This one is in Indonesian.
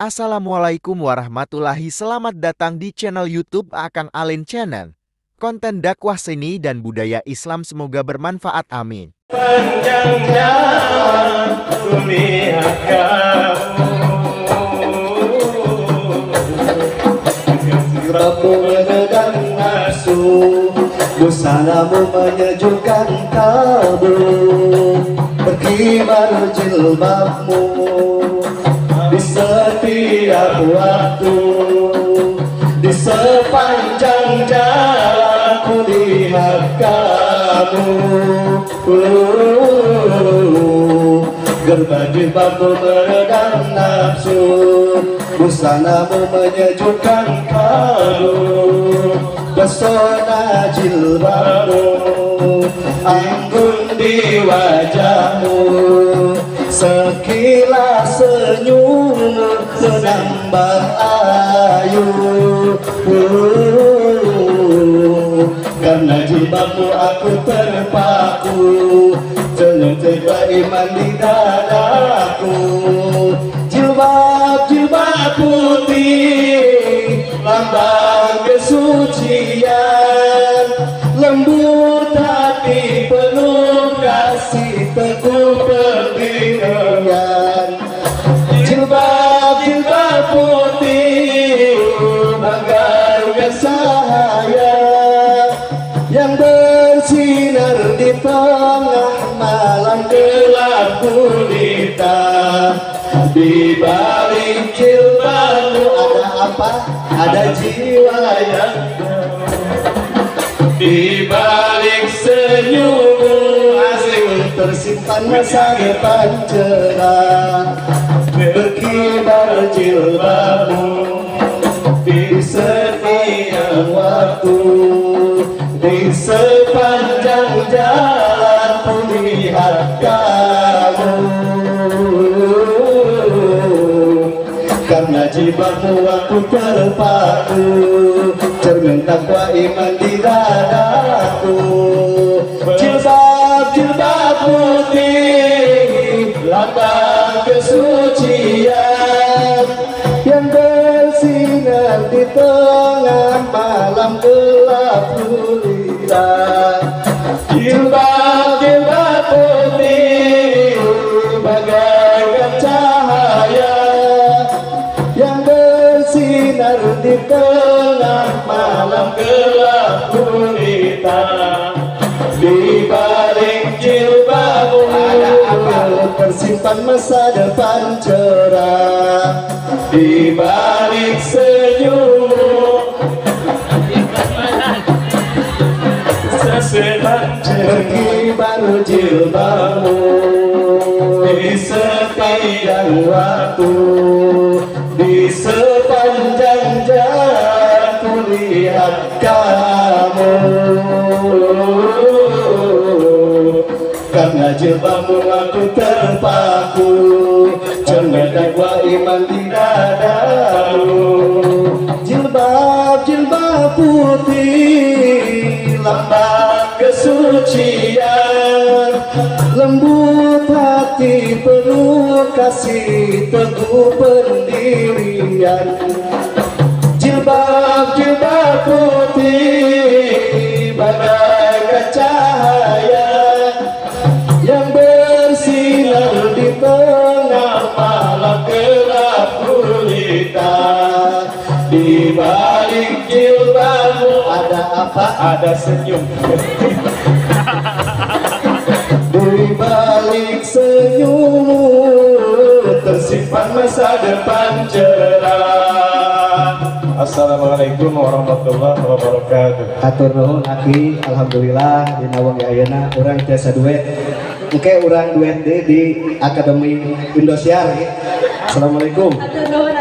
Assalamualaikum warahmatullahi. Selamat datang di channel YouTube Akang Alin Channel. Konten dakwah seni dan budaya Islam semoga bermanfaat. Amin. Panjangnya kulihat kamu, Rabbu meredam nafsu, busanamu menyejukkan kalbu, berkibar jilbabmu di setiap waktu, di sepanjang jalan kulihat kamu. Gerbang jilbabmu meredam nafsu, busanamu menyejukkan kalbu, pesona jilbabmu anggun di wajahmu, sekilas senyummu menambah ayu. Karena jilbabmu aku terpaku, celentera iman di dadaku. Jilbab putih lambang kesucian, lembut hati penuh kasih teguh pendirian. Jilbab putih bagaikan cahaya yang bersinar di tengah malam gelap gulita. Di balik jilbabmu ada apa? Ada jiwa yang di balik senyummu asing tersimpan masa depan cerah. Berkibar jilbabmu di setiap waktu, di sepanjang jalan kulihat kamu. Karena jilbabmu aku terpaku, cermin takwa iman di dadaku. Jilbab putih lambang kesucian yang bersinar di tengah malam gelap gulita. Jilbab putih bagaikan cahaya yang bersinar di tengah malam gelap gulita. Di balik jilbabmu ada apa? Tersimpan masa depan cerah. Di balik senyummu berkibar jilbabmu di setiap waktu, di sepanjang jalan kulihat kamu. Karena jilbabmu aku terpaku, cermin takwa iman di dadaku. Jilbab putih lambang kesucian, lembut hati penuh kasih teguh pendirian. Jilbab putih bagaikan cahaya yang bersinar di tengah malam gelap gulita. Di balik jilbabmu ada apa? Ada senyum. Di balik senyummu tersimpan masa depan cerah. Assalamualaikum warahmatullahi wabarakatuh. Atur nuhun aki, alhamdulillah dina wengi ayeuna urang tiasa duet. Oke, urang duet di Akademi Indosiar. Assalamualaikum. Atur nuhun